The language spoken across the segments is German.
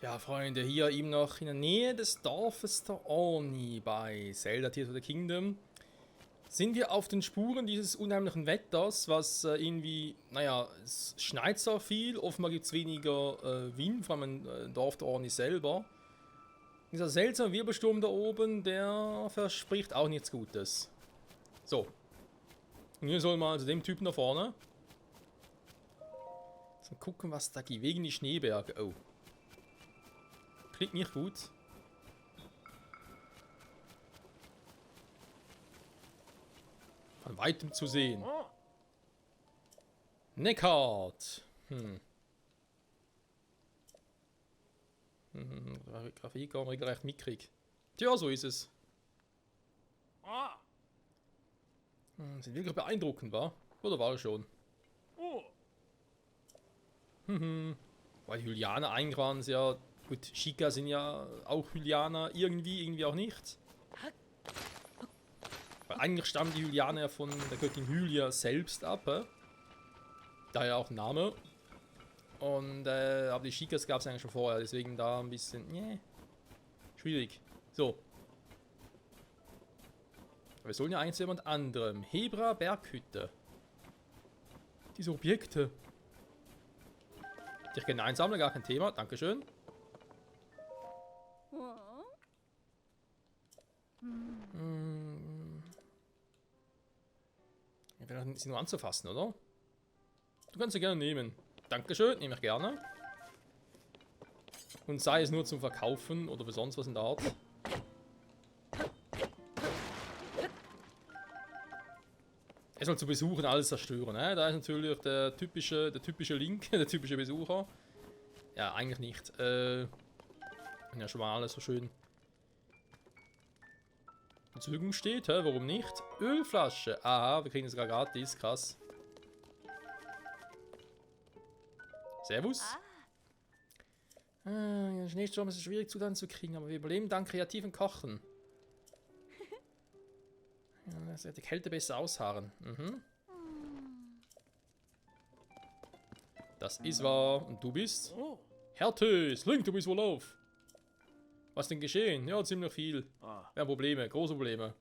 Ja, Freunde, hier eben noch in der Nähe des Dorfes der Orni bei Zelda Tears of the Kingdom sind wir auf den Spuren dieses unheimlichen Wetters, was irgendwie, naja, es schneit zwar viel, offenbar gibt es weniger Wind, vor allem im Dorf der Orni selber. Dieser seltsame Wirbelsturm da oben, der verspricht auch nichts Gutes. So, und hier soll mal zu dem Typen da vorne. Mal gucken, was da gibt, wegen die Schneeberge. Oh. Klingt nicht gut. Von weitem zu sehen. Neckart. Grafik haben wir regelrecht mitkrieg. Tja, so ist es. Sind wirklich beeindruckend, wa? Oder war es schon? Weil Hylianer Eingrans ja... Gut, Shika sind ja auch Hylianer irgendwie auch nicht. Weil eigentlich stammen die Hylianer ja von der Göttin Hylia selbst ab. Daher auch Name. Und, aber die Shikas gab es eigentlich schon vorher, deswegen da ein bisschen, schwierig. So. Wir sollen ja eigentlich zu jemand anderem. Hebra Berghütte. Diese Objekte. Ich gerne einsammeln, gar kein Thema, dankeschön. Ja, wäre sie nur anzufassen, oder? Du kannst sie gerne nehmen. Dankeschön, nehme ich gerne. Und sei es nur zum Verkaufen oder für sonst was in der Art. Er soll zu Besuchen alles zerstören, ne? Da ist natürlich der typische Link, der typische Besucher. Ja, eigentlich nicht. Ja, schon mal alles so schön zur Verfügung steht, hä? Warum nicht? Ölflasche. Aha, wir kriegen das sogar gratis, krass. Servus. Schneesturm ist schwierig zu kriegen, aber wir überleben dank kreativen Kochen. Ja, das wird die Kälte besser ausharren. Das ist wahr. Und du bist? Hertes, Link, du bist wohl auf. Was denn geschehen? Ja, ziemlich viel. Wir haben Probleme, große Probleme.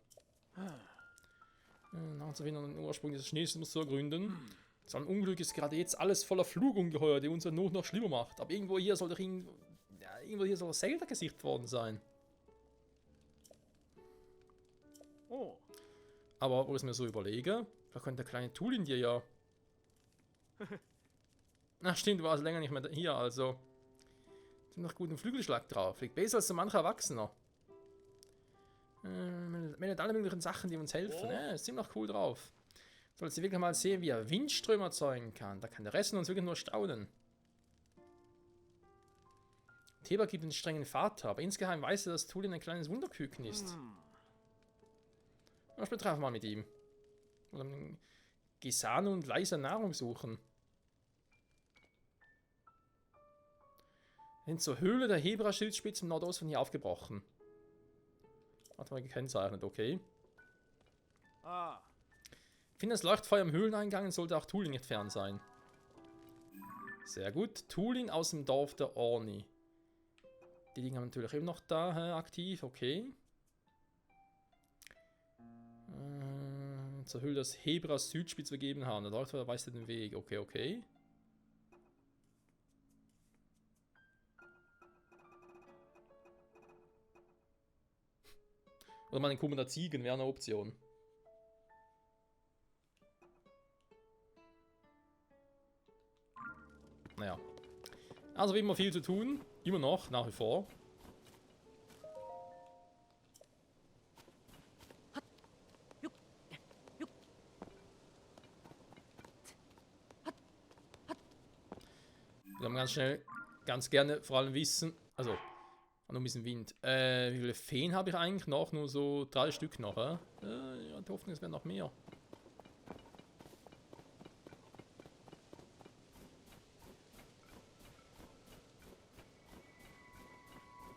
Nachzufinden, den Ursprung des Schneesturms zu ergründen. So ein Unglück ist gerade jetzt alles voller Flugungeheuer, die unsere Not noch schlimmer macht. Aber irgendwo hier soll doch irgendwo hier soll Zelda gesichtet worden sein. Aber wo ich es mir so überlege, da könnte der kleine Tulin dir ja... Ach stimmt, du warst länger nicht mehr hier, also... Sind noch guten Flügelschlag drauf. Fliegt besser als so mancher Erwachsener. Meldet alle möglichen Sachen, die uns helfen. Ist ziemlich cool drauf. Sollst du wirklich mal sehen, wie er Windströme erzeugen kann. Da kann der Rest uns wirklich nur staunen. Theba gibt einen strengen Vater, aber insgeheim weiß er, dass Tulin ein kleines Wunderküken ist. Ich betreffe mal mit ihm. Oder Gesane und leiser Nahrung suchen. Wir sind zur Höhle der Hebra-Schildspitze im Nordost von hier aufgebrochen. Hat mal gekennzeichnet, okay. Ich finde, das Leuchtfeuer im Höhleneingang sollte auch Tulin nicht fern sein. Sehr gut. Tulin aus dem Dorf der Orni. Die Dinge haben natürlich eben noch da aktiv, okay. Zur Höhle des Hebras Südspitze begeben haben. Der Leuchtfeuer weist dir den Weg. Okay, okay. Oder mal den Kummer der Ziegen wäre eine Option. Naja. Also wie immer viel zu tun. Immer noch, nach wie vor. Wir haben ganz schnell, ganz gerne vor allem wissen, also, noch ein bisschen Wind. Wie viele Feen habe ich eigentlich noch? Nur so 3 Stück noch, ja, die Hoffnung, es werden noch mehr.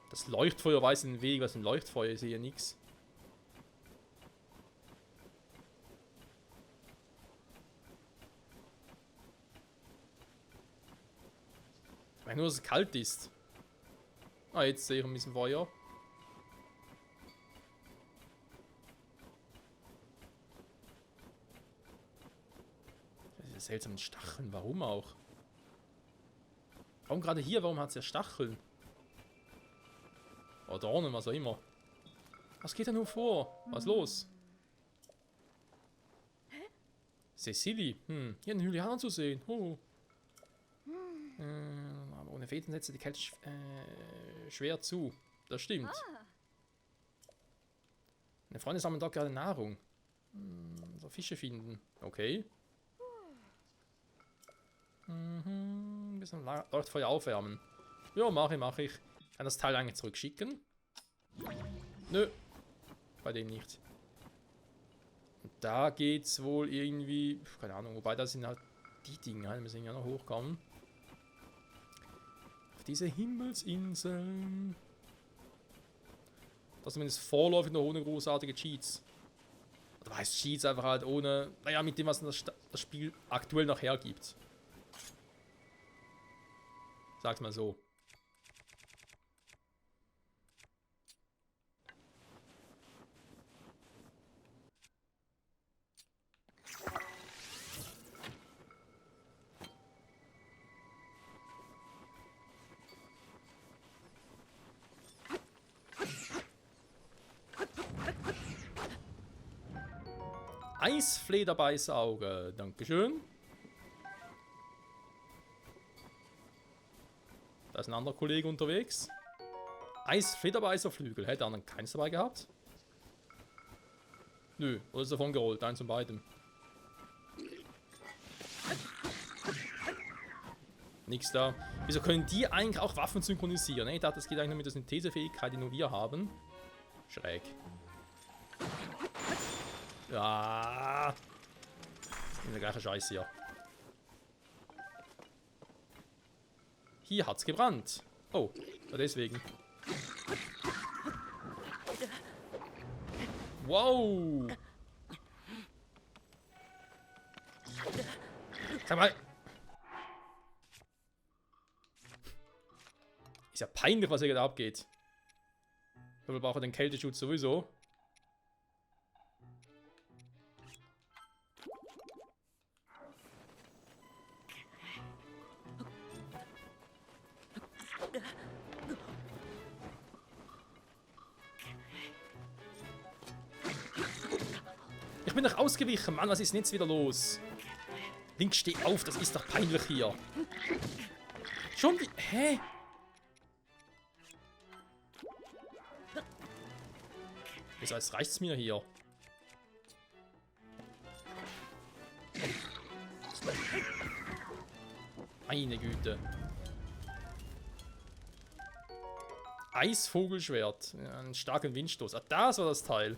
Das Leuchtfeuer weist den Weg, was ein Leuchtfeuer ist, hier nix. Ich meine nur, dass es kalt ist. Ah, jetzt sehe ich ein bisschen Feuer. Diese seltsamen Stacheln, warum auch? Warum gerade hier? Warum hat es ja Stacheln? Oder Dornen, was auch immer. Was geht da nur vor? Was ist los? Cecily. Hier eine Hylianer zu sehen. Oh. Aber ohne Federn setzt die Kälte schwer zu. Das stimmt. Meine Freunde sammeln dort gerade Nahrung. So Fische finden. Okay. Ein bisschen Leuchtfeuer aufwärmen. Ja, mach ich. Kann das Teil eigentlich zurückschicken? Nö. Bei dem nicht. Und da geht's wohl irgendwie. Keine Ahnung, wobei das sind halt die Dinge, die müssen ja noch hochkommen. Auf diese Himmelsinseln. Das zumindest vorläufig noch ohne großartige Cheats. Oder heißt Cheats einfach halt ohne. Naja, mit dem, was das Spiel aktuell noch hergibt. Sag's mal so. Eisflederbeißauge, dankeschön. Da ist ein anderer Kollege unterwegs. Eisflederbeißerflügel. Hätte er dann keins dabei gehabt? Nö, oder ist davon gerollt? Eins von beidem. Nix da. Wieso können die eigentlich auch Waffen synchronisieren? Ich dachte, das geht eigentlich nur mit der Synthesefähigkeit, die nur wir haben. Schräg. Ja. In der gleichen Scheiße hier. Hier hat's gebrannt. Oh, deswegen. Wow. Sag mal. Ist ja peinlich, was hier gerade abgeht. Wir brauchen den Kälteschutz sowieso. Ich bin doch ausgewichen, Mann, was ist denn jetzt wieder los? Link, steh auf, das ist doch peinlich hier. Schon wie... Hä? Wieso, jetzt reicht's mir hier. Meine Güte. Eisvogelschwert. Ja, einen starken Windstoß. Ah, das war das Teil.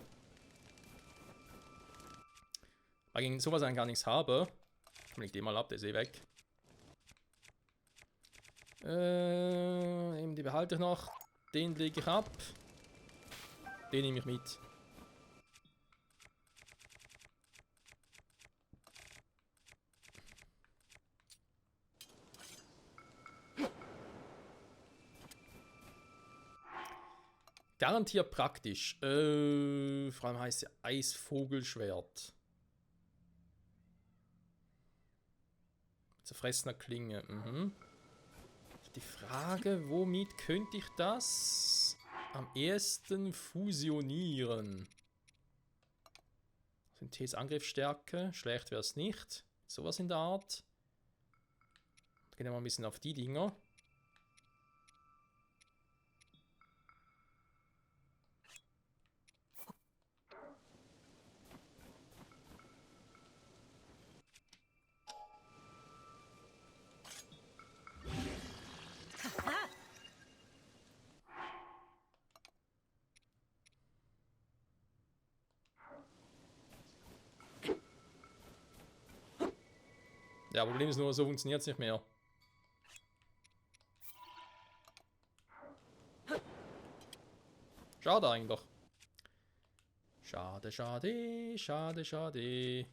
Weil ich gegen sowas eigentlich gar nichts habe. Ich leg den mal ab, der ist eh weg. Eben die behalte ich noch. Den lege ich ab. Den nehme ich mit. Garantiert praktisch. Vor allem heißt sie Eisvogelschwert. Zerfressener Klinge. Die Frage, womit könnte ich das am ehesten fusionieren? Synthese Angriffsstärke. Schlecht wäre es nicht. Sowas in der Art. Gehen wir mal ein bisschen auf die Dinger. Ja, Problem ist nur, so funktioniert es nicht mehr. Schade eigentlich. Schade, schade, schade, schade.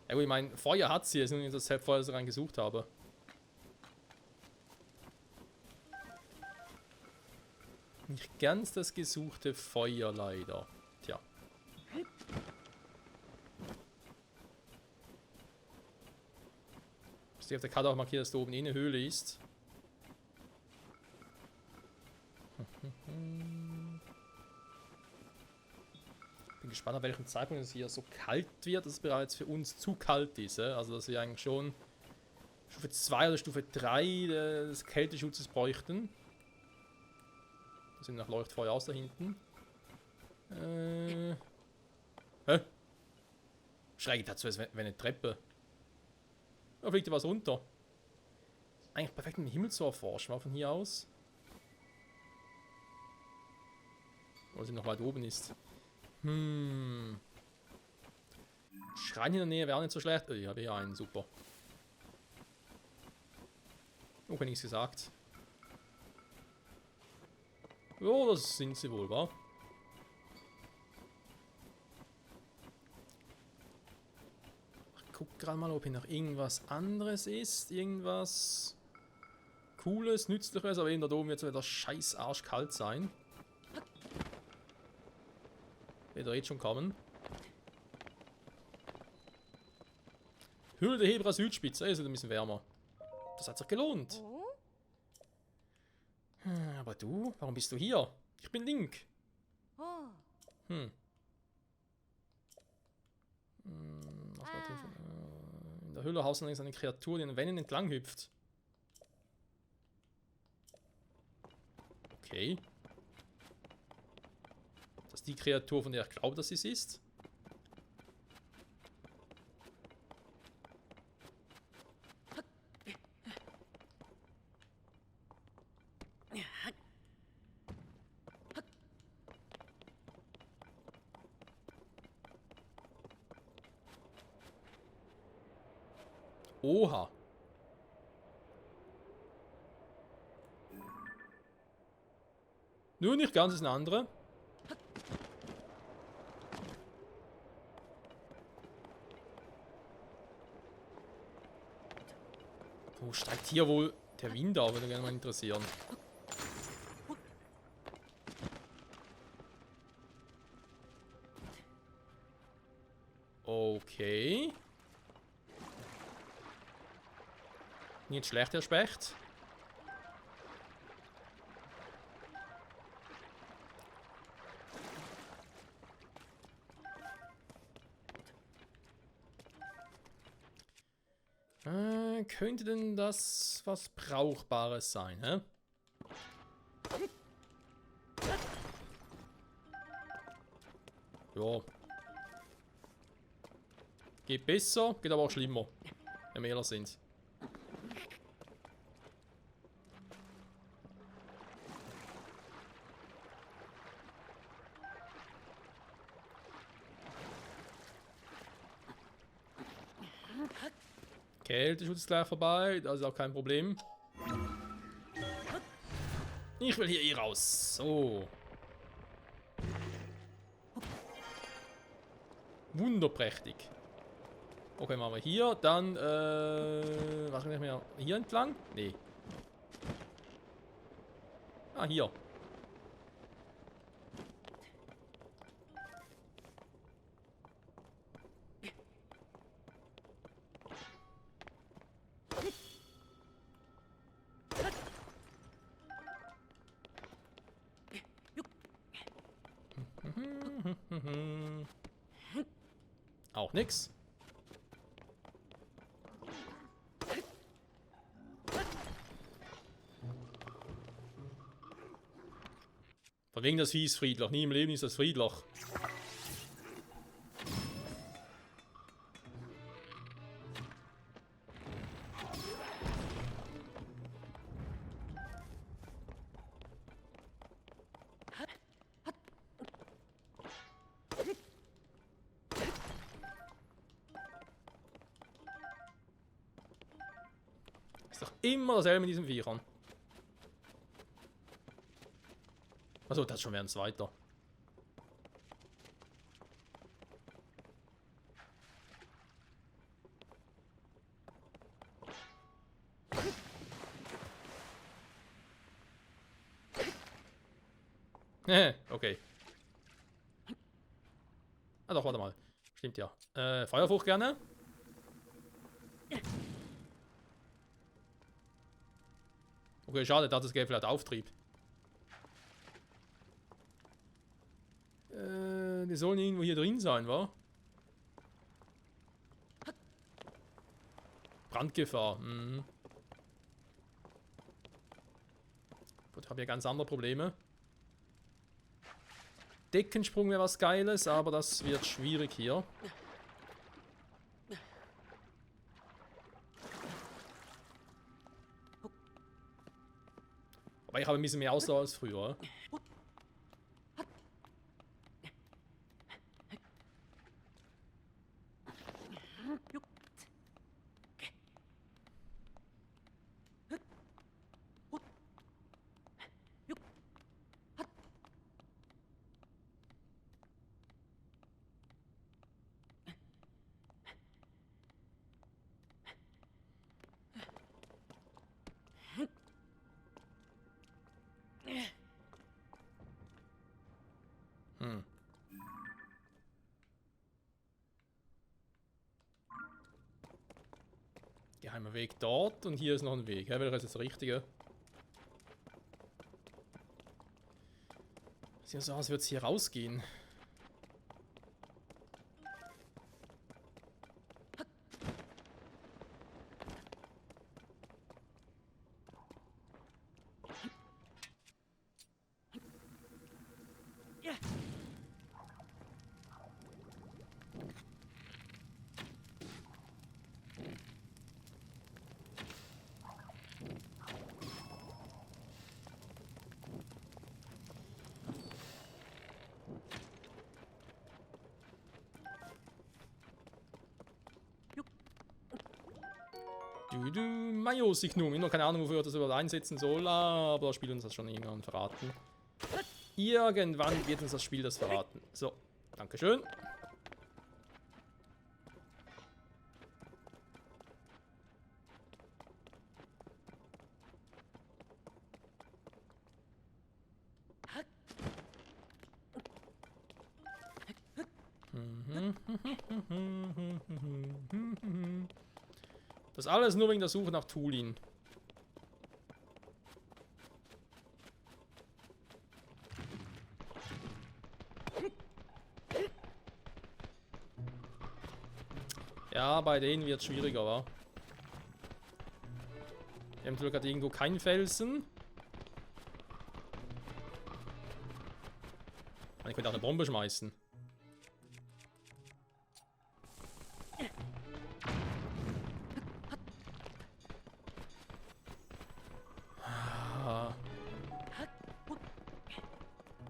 Ja gut, ich meine, Feuer hat sie, es ist nur das Feuer, das ich rein gesucht habe. Nicht ganz das gesuchte Feuer leider. Tja. Ist auf der Karte auch markiert, dass da oben eine Höhle ist. Bin gespannt, an welchem Zeitpunkt es hier so kalt wird, dass es bereits für uns zu kalt ist. Also, dass wir eigentlich schon Stufe 2 oder Stufe 3 des Kälteschutzes bräuchten. Da sind noch Leuchtfeuer aus da hinten. Hä? Schräg dazu, als wenn eine Treppe. Da fliegt ja was runter. Eigentlich perfekt den Himmel zu erforschen, war von hier aus. Weil sie noch weit oben ist. Schrein in der Nähe wäre auch nicht so schlecht. Ich habe hier einen, super. Oh, nichts gesagt. Ja, das sind sie wohl, wa? Ich guck gerade mal, ob hier noch irgendwas anderes ist. Irgendwas Cooles, Nützliches, aber eben da oben wird es wieder scheiß arschkalt sein. Wird jetzt schon kommen. Höhle der Hebra Südspitze, ist ein bisschen wärmer. Das hat sich gelohnt. Aber du, warum bist du hier? Ich bin Link. In der Höhle hausen allerdings eine Kreatur, die an den Wänden entlang hüpft. Okay. Das ist die Kreatur, von der ich glaube, dass sie es ist. Oha. Nur nicht ganz, ist eine andere. Wo steigt hier wohl der Wind auf, würde mich gerne mal interessieren. Okay. Nicht schlecht, der Specht. Könnte denn das was Brauchbares sein, hä? Ja. Geht besser, geht aber auch schlimmer, wenn wir ehrlich sind. Kälteschutz ist gleich vorbei, das ist auch kein Problem. Ich will hier eh raus. So. Wunderprächtig. Okay, machen wir hier, dann, was kann ich mehr? Hier entlang? Nee. Ah, hier. Auch nix. Von wegen das Vieh ist Friedloch. Nie im Leben ist das Friedloch. Ist doch immer dasselbe mit diesen Viechern. Achso, das ist schon wieder ein zweiter. Okay. Ah doch, warte mal. Stimmt ja. Feuerfrucht gerne. Okay, schade, da hat das Gelb vielleicht Auftrieb. Die sollen irgendwo hier drin sein, wa? Brandgefahr. Mhm. Gut, habe ja ganz andere Probleme. Deckensprung wäre was Geiles, aber das wird schwierig hier. Aber ich habe ein bisschen mehr Ausdauer als früher. Hm. Geheimer Weg dort und hier ist noch ein Weg. Ja, welcher ist das Richtige? Sieht ja so aus, wird es hier rausgehen. Mayo-Signum. Ich habe noch keine Ahnung, wofür ich das überhaupt einsetzen soll, aber das Spiel uns das schon irgendwann verraten. Irgendwann wird uns das Spiel das verraten. So, dankeschön. Das alles nur wegen der Suche nach Tulin. Ja, bei denen wird es schwieriger, wa? Wir haben gerade irgendwo keinen Felsen. Ich könnte auch eine Bombe schmeißen.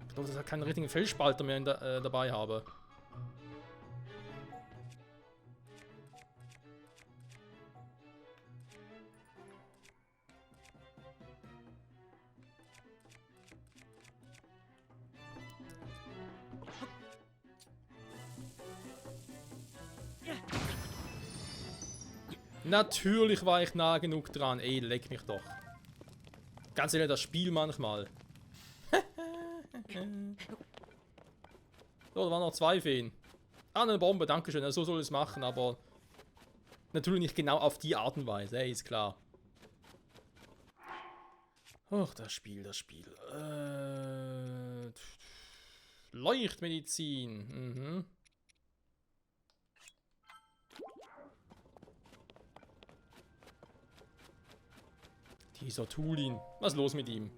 Ich glaube, dass ich keinen richtigen Felsspalter mehr dabei habe. Natürlich war ich nah genug dran. Ey, leck mich doch. Ganz ehrlich, das Spiel manchmal. So, da waren noch 2 Feen. Ah, eine Bombe, dankeschön. Ja, so soll es machen, aber natürlich nicht genau auf die Art und Weise, ey, ist klar. Ach, das Spiel, das Spiel. Leuchtmedizin. Mhm. Dieser Tulin. Was ist los mit ihm?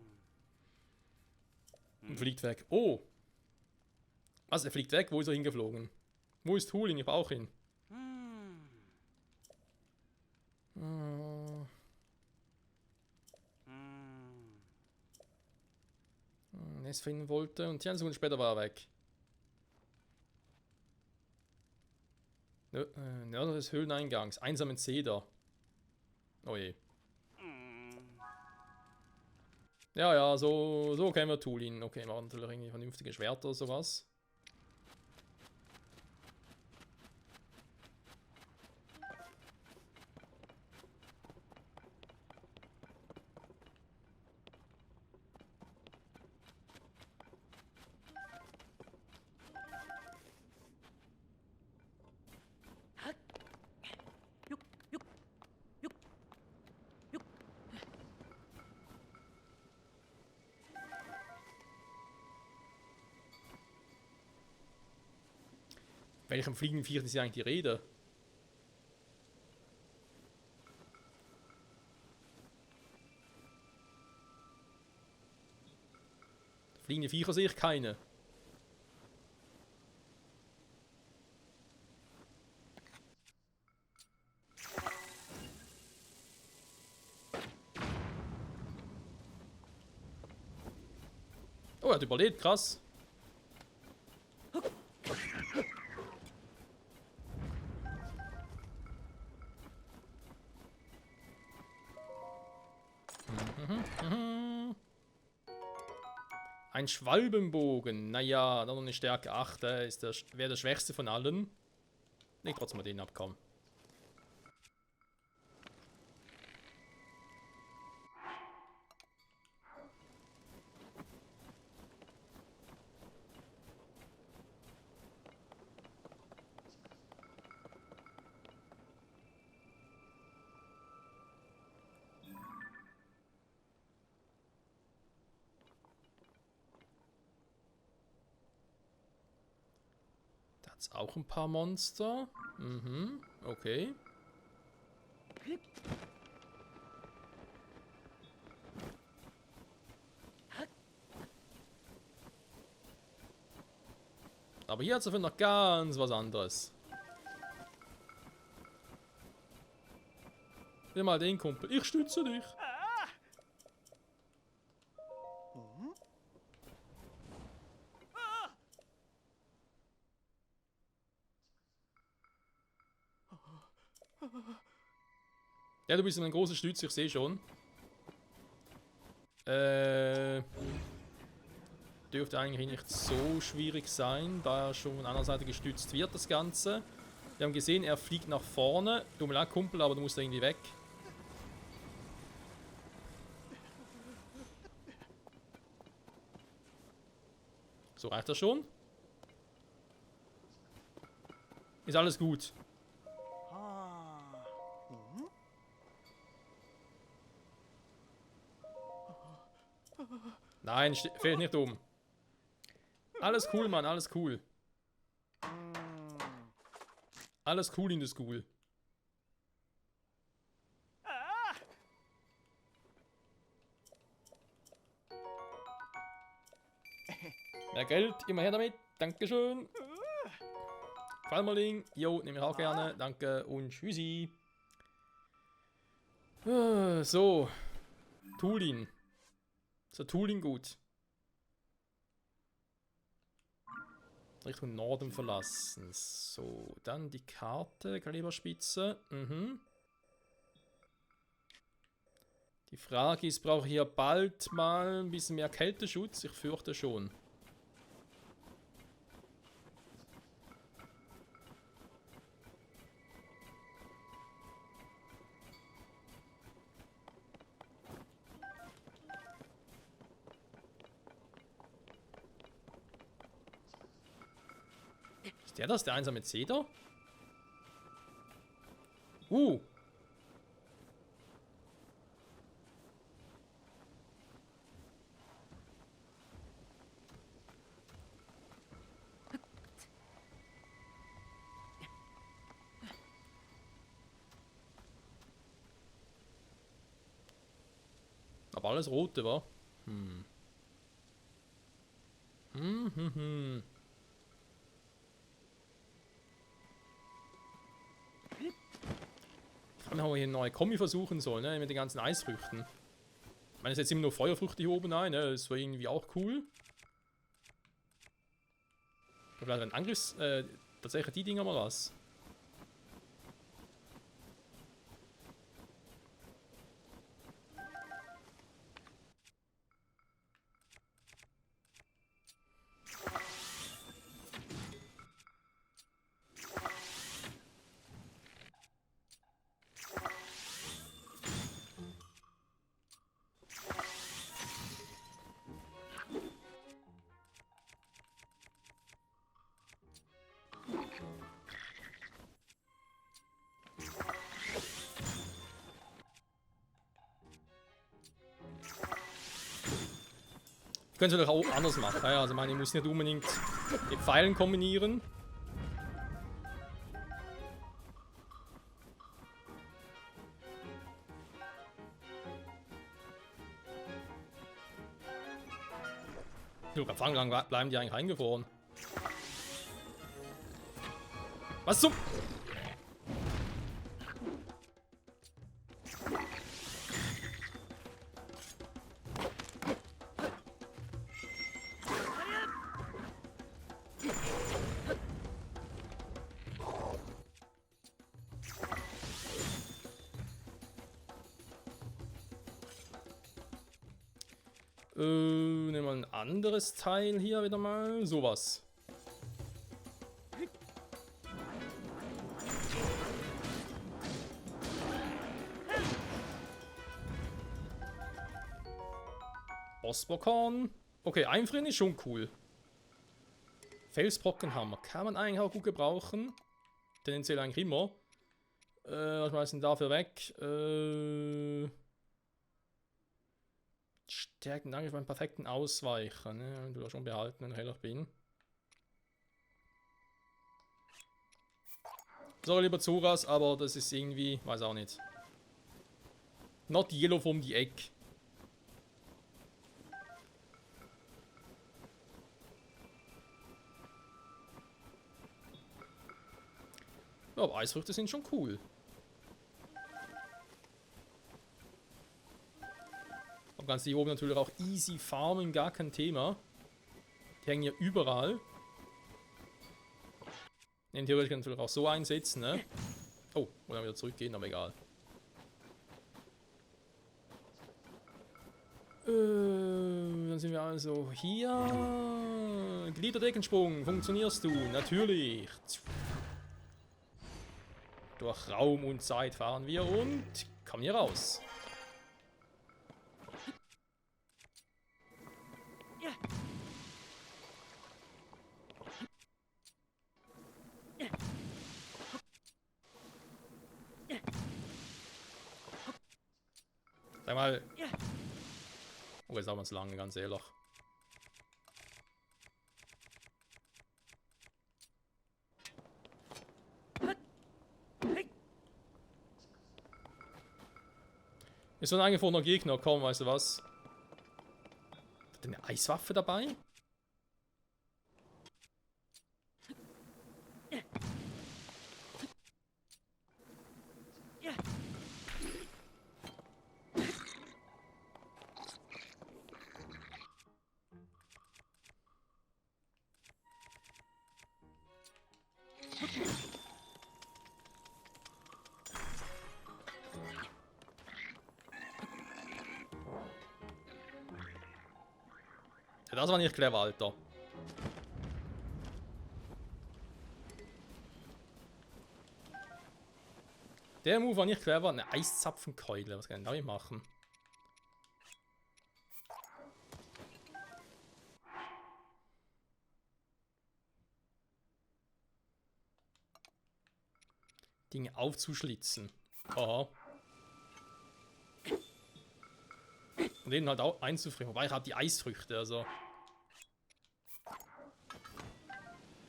Und fliegt weg. Oh. Was, er fliegt weg? Wo ist er hingeflogen? Wo ist Tulin? Ich brauche ihn. Es finden wollte und 10 Sekunden später war er weg. Nördlich des Höhleneingangs. Einsamen Zeder. Oh je. Ja, ja, so kennen wir Tulin. Okay, machen natürlich irgendwie vernünftige Schwerter oder sowas. Welchem fliegenden Viech ist hier eigentlich die Rede? Fliegende Viecher sehe ich keine. Oh, er hat überlebt, krass. Ein Schwalbenbogen. Naja, noch eine Stärke 8. Wäre der schwächste von allen. Leg trotzdem mal den ab, komm. Jetzt auch ein paar Monster. Mhm, okay. Aber hier hat es dafür noch ganz was anderes. Nimm mal den Kumpel. Ich stütze dich. Ja, du bist ein großer Stütze, ich sehe schon. Dürfte eigentlich nicht so schwierig sein, da er schon von einer Seite gestützt wird, das Ganze. Wir haben gesehen, er fliegt nach vorne. Tut mir leid, Kumpel, aber du musst irgendwie weg. So, reicht das schon? Ist alles gut. Nein, fällt nicht um. Alles cool, Mann, alles cool. Alles cool in der School. Mehr Geld, immer her damit. Dankeschön. Qualmerling, jo, nehme ich auch gerne. Danke und tschüssi. So. Tulin. So, Tulin gut. Richtung Norden verlassen. So, dann die Karte, Kaliberspitze. Mhm. Die Frage ist, brauche ich hier bald mal ein bisschen mehr Kälteschutz? Ich fürchte schon. Ist der das, der einsame Zeder? Aber alles rote, wa? Dann haben wir hier eine neue Kombi versuchen sollen, ne? Mit den ganzen Eisfrüchten. Ich meine, es ist jetzt immer nur Feuerfrüchte hier oben ein, ne? Das war irgendwie auch cool. Vielleicht ein Angriffs... tatsächlich die Dinger mal was. Ich könnte es natürlich auch anders machen. Ja, also ich muss nicht unbedingt mit Pfeilen kombinieren. Du, wie lange bleiben die eigentlich eingefroren? Was zum... Nehmen wir ein anderes Teil hier wieder mal. Sowas. Osborkorn. Okay, einfrieren ist schon cool. Felsbrockenhammer. Kann man eigentlich auch gut gebrauchen. Tendenziell eigentlich immer. Was schmeißen dafür weg? Stärken Angriff beim perfekten Ausweichen. Ne? Du hast schon behalten, wenn ich ehrlich bin. Sorry, lieber Zuras, aber das ist irgendwie, weiß auch nicht. Not yellow from the egg. Ja, aber Eisfrüchte sind schon cool. Aber ganz hier oben natürlich auch easy farmen, gar kein Thema. Die hängen ja überall. Den theoretisch kann ich natürlich auch so einsetzen, ne? Oh, oder wieder zurückgehen, aber egal. Dann sind wir also hier. Gliederdeckensprung, funktionierst du? Natürlich. Durch Raum und Zeit fahren wir und kommen hier raus. Sag mal. Oh, jetzt haben wir es lange, ganz ehrlich. Ist so ein eingefrorener Gegner, komm, weißt du was? Hat der eine Eiswaffe dabei? Ja, das war nicht clever, Alter. Der Move war nicht clever. Eine Eiszapfenkeule. Was kann ich damit machen? Dinge aufzuschlitzen. Aha. Und denen halt auch einzufrieren. Wobei ich habe die Eisfrüchte, also.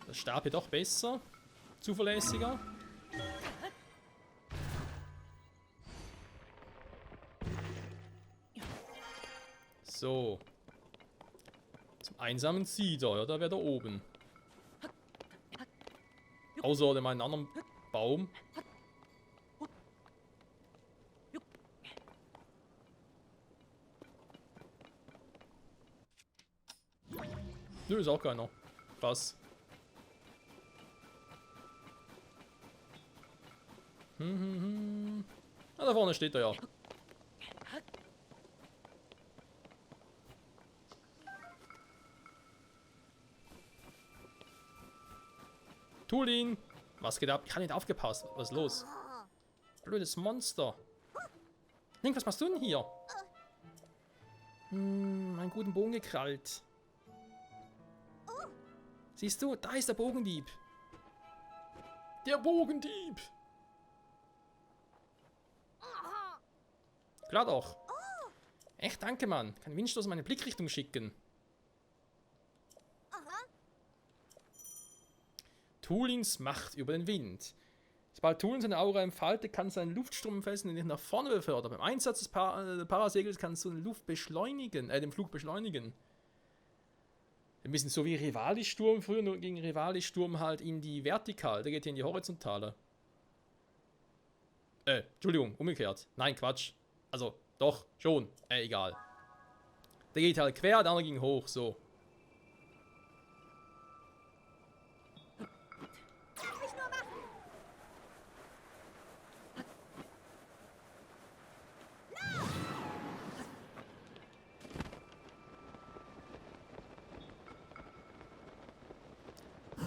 Das Stab hier doch besser. Zuverlässiger. So. Zum einsamen Cedar, ja, da wäre da oben. Außer dem einen anderen Baum. Nö, ist auch keiner. Was? Ah, da vorne steht er ja. Tulin! Was geht ab? Ich habe nicht aufgepasst. Was ist los? Blödes Monster. Link, was machst du denn hier? Meinen guten Bogen gekrallt. Siehst du, da ist der Bogendieb. Der Bogendieb! Klar doch. Echt, danke, Mann. Kann Windstoß in meine Blickrichtung schicken. Tulins Macht über den Wind. Sobald Tulin seine Aura entfaltet, kann seinen Luftstrom fesseln und ihn nach vorne befördern. Beim Einsatz des Parasegels kannst du den Flug beschleunigen. Ein bisschen so wie Rivali-Sturm früher, nur gegen Rivali-Sturm halt in die Vertikal. Der geht hier in die Horizontale. Entschuldigung, umgekehrt. Nein, Quatsch. Also, doch, schon. Egal. Der geht halt quer, der andere ging hoch, so.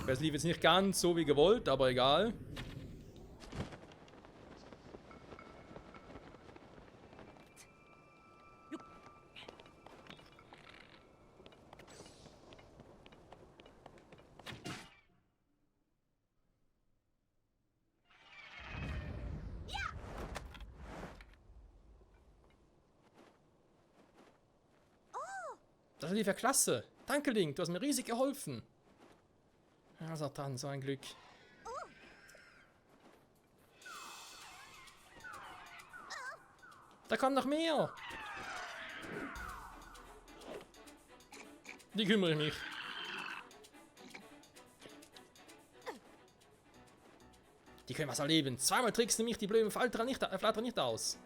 Das lief jetzt nicht ganz so wie gewollt, aber egal. Das lief ja klasse. Danke, Link, du hast mir riesig geholfen. Ja, Satan, so ein Glück. Da kommt noch mehr. Die kümmere ich mich. Die können was erleben. Zweimal trickst du mich die blöden Flatterer nicht aus.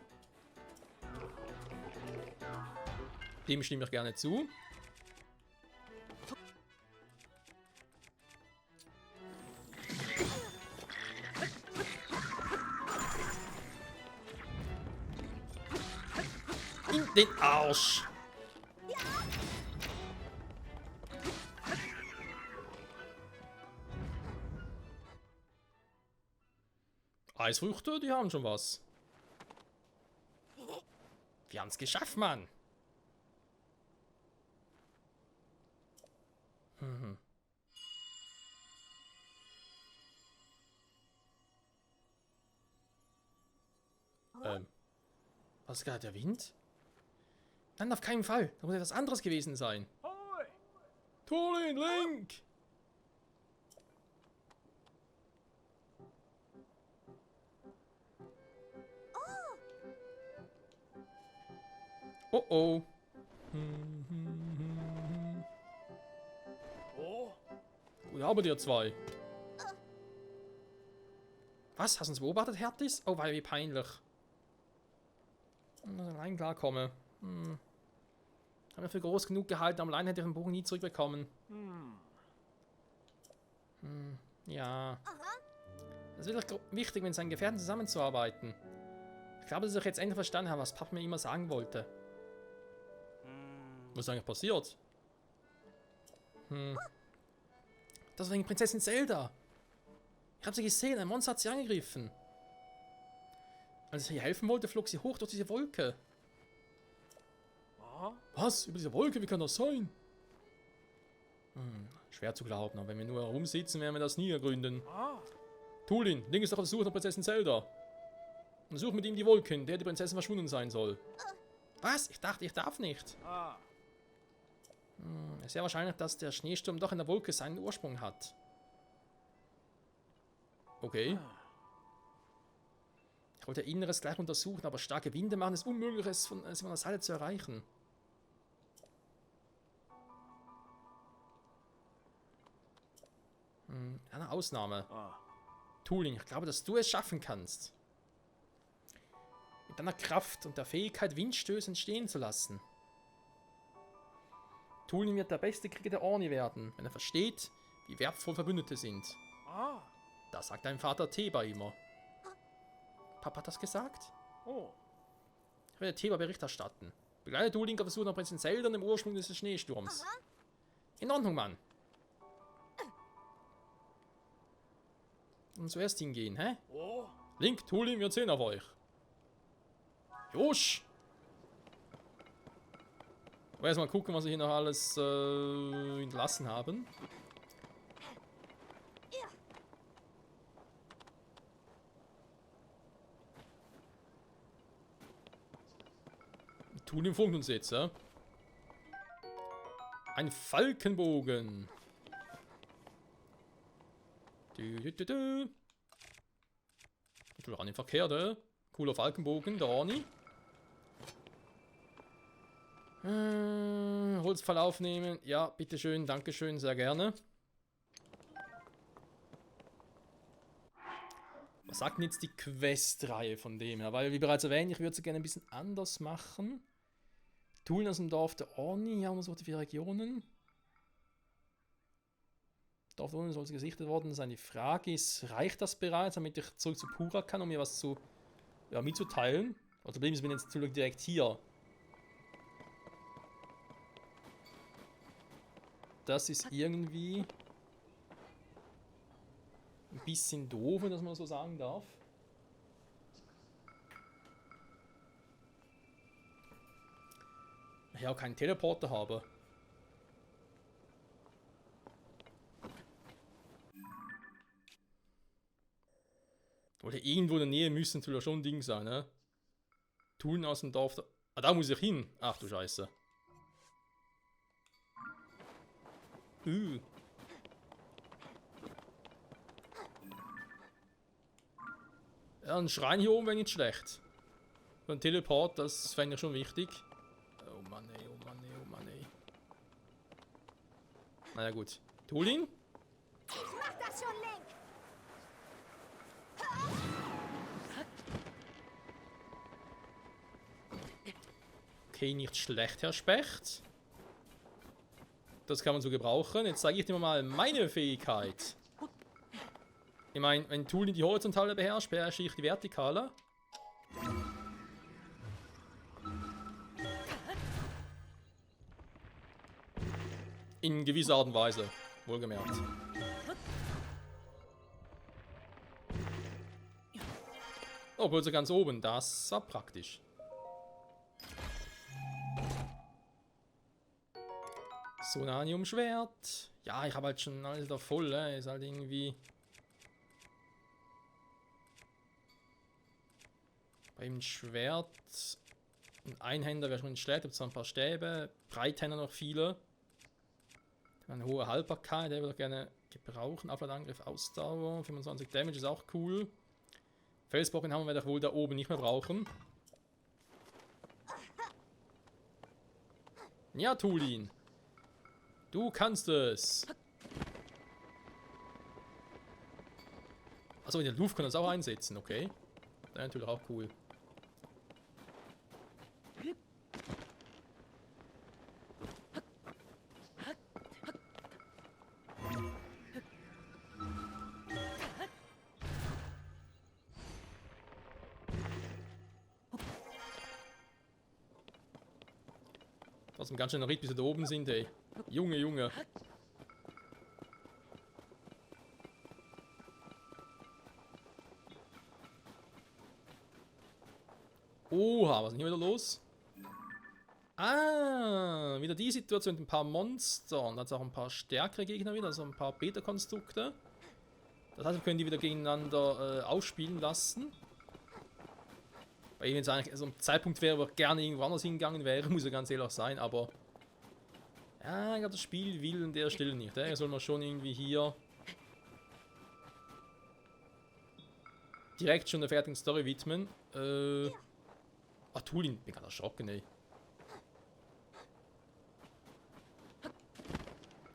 Dem stimme ich gerne zu. In den Arsch. Eisfrüchte, die haben schon was. Wir haben es geschafft, Mann. Was ist gerade der Wind? Nein, auf keinen Fall. Da muss etwas anderes gewesen sein. Tulin, Link! Oh oh. Gut, aber dir zwei. Was? Hast du uns beobachtet, Hertis? Oh, weil wie peinlich. Allein klarkomme. Haben wir für groß genug gehalten, aber allein hätte ich den Bogen nie zurückbekommen. Ja. Es ist wirklich wichtig, mit seinen Gefährten zusammenzuarbeiten. Ich glaube, dass ich jetzt endlich verstanden habe, was Papa mir immer sagen wollte. Was ist eigentlich passiert? Das war wegen Prinzessin Zelda. Ich habe sie gesehen, ein Monster hat sie angegriffen. Als ich ihr helfen wollte, flog sie hoch durch diese Wolke. Was? Über diese Wolke? Wie kann das sein? Schwer zu glauben, aber wenn wir nur herumsitzen, werden wir das nie ergründen. Tulin, Link ist doch auf der Suche nach Prinzessin Zelda. Und such mit ihm die Wolke, in der die Prinzessin verschwunden sein soll. Was? Ich dachte, ich darf nicht. Es ist sehr wahrscheinlich, dass der Schneesturm doch in der Wolke seinen Ursprung hat. Okay. Ich wollte Inneres gleich untersuchen, aber starke Winde machen es unmöglich, es von der Seite zu erreichen. Eine Ausnahme. Tulin, ich glaube, dass du es schaffen kannst. Mit deiner Kraft und der Fähigkeit, Windstöße entstehen zu lassen. Tulin wird der beste Krieger der Orni werden, wenn er versteht, wie wertvoll Verbündete sind. Das sagt dein Vater Teba immer. Papa hat das gesagt? Ich werde Teba Bericht erstatten. Begleite Tulin auf der Suche nach Prinzessin Zelda und dem Ursprung des Schneesturms. In Ordnung, Mann. Und zuerst hingehen, hä? Link, Tulin, wir zählen auf euch. Josch! Aber erstmal gucken, was wir hier noch alles hinterlassen haben. Tulin funkt uns jetzt, ja? Ein Falkenbogen. Du an den Verkehr, der. Cooler Falkenbogen, der Orni. Holzpfahl aufnehmen. Ja, bitteschön, dankeschön, sehr gerne. Was sagt denn jetzt die Questreihe von dem her? Weil, wie bereits erwähnt, ich würde es gerne ein bisschen anders machen. Toolen aus dem Dorf der Orni, ja, untersucht die 4 Regionen. Dorf der Orni soll gesichtet worden sein. Die Frage ist, reicht das bereits, damit ich zurück zu Pura kann, um mir was zu, ja, mitzuteilen? Das Problem ist, ich bin jetzt direkt hier. Das ist irgendwie ein bisschen doof, wenn das man so sagen darf. Ich auch keinen Teleporter habe. Oder irgendwo in der Nähe müssen es schon ein Ding sein, ne? Toolen aus dem Dorf. Ah, da muss ich hin. Ach du Scheiße. Ja, ein Schrein hier oben wäre nicht schlecht. So ein Teleport, das fände ich schon wichtig. Oh Mann ey, oh Mann ey, oh Mann ey. Naja gut. Tulin? Ich mach das schon, Link! Okay, nicht schlecht, Herr Specht. Das kann man so gebrauchen. Jetzt zeige ich dir mal meine Fähigkeit. Ich meine, wenn Tulin die horizontale beherrscht, beherrsche ich die vertikale. In gewisser Art und Weise, wohlgemerkt. Obwohl so ganz oben, das war praktisch. Sonanium-Schwert. Ja, ich habe halt schon alles da voll, ist halt irgendwie... Beim Schwert... Ein Einhänder wäre schon nicht schlecht, ich habe zwar ein paar Stäbe, Breithänder noch viele. Eine hohe Haltbarkeit, der würde ich gerne gebrauchen. Aufladangriff, Ausdauer, 25 Damage ist auch cool. Felsbrocken haben wir doch wohl da oben nicht mehr brauchen. Ja, Tulin. Du kannst es. Achso, in der Luft kann das auch einsetzen, okay. Das ist natürlich auch cool. Trotzdem ganz schön Ritt, bis wir da oben sind, ey. Junge, Junge. Oha, was ist denn hier wieder los? Ah, wieder die Situation mit ein paar Monstern. Da hat es auch ein paar stärkere Gegner wieder, also ein paar Beta-Konstrukte. Das heißt, wir können die wieder gegeneinander ausspielen lassen. Weil wenn es eigentlich so ein Zeitpunkt wäre, wo ich gerne irgendwo anders hingegangen wäre, muss ja ganz ehrlich sein, aber... Ja, ich glaube, das Spiel will an der Stelle nicht. Da soll man schon irgendwie hier... direkt schon der fertigen Story widmen. Ah, Tulin, bin gerade erschrocken, ey.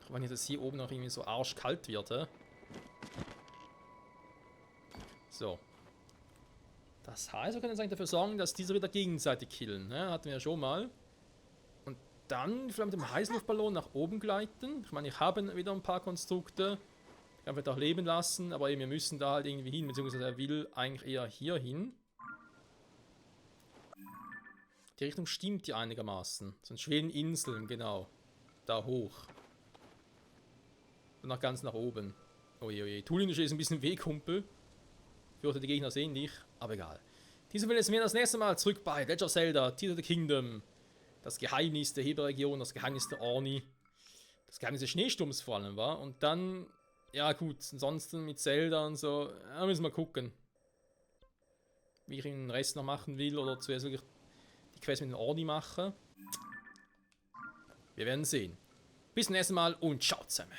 Wenn jetzt das hier oben noch irgendwie so arschkalt wird, So. Das heißt, wir können jetzt eigentlich dafür sorgen, dass diese wieder gegenseitig killen. Ne? Hatten wir ja schon mal. Und dann vielleicht mit dem Heißluftballon nach oben gleiten. Ich meine, ich habe wieder ein paar Konstrukte. Ich kann vielleicht auch leben lassen, aber eben, wir müssen da halt irgendwie hin, beziehungsweise er will eigentlich eher hier hin. Die Richtung stimmt ja einigermaßen. So schwelen Inseln, genau. Da hoch. Und nach ganz nach oben. Oje. Tulin ist ein bisschen Wehkumpel. Ich fürchte, die Gegner sehen dich, aber egal. Diese will jetzt mir das nächste Mal zurück bei Legend of Zelda, Tears of the Kingdom. Das Geheimnis der Heberregion, das Geheimnis der Orni. Das Geheimnis des Schneesturms vor allem war. Und dann, ja gut, ansonsten mit Zelda und so, ja, müssen wir gucken. Wie ich den Rest noch machen will oder zuerst wirklich die Quest mit den Orni mache. Wir werden sehen. Bis zum nächsten Mal und ciao zusammen.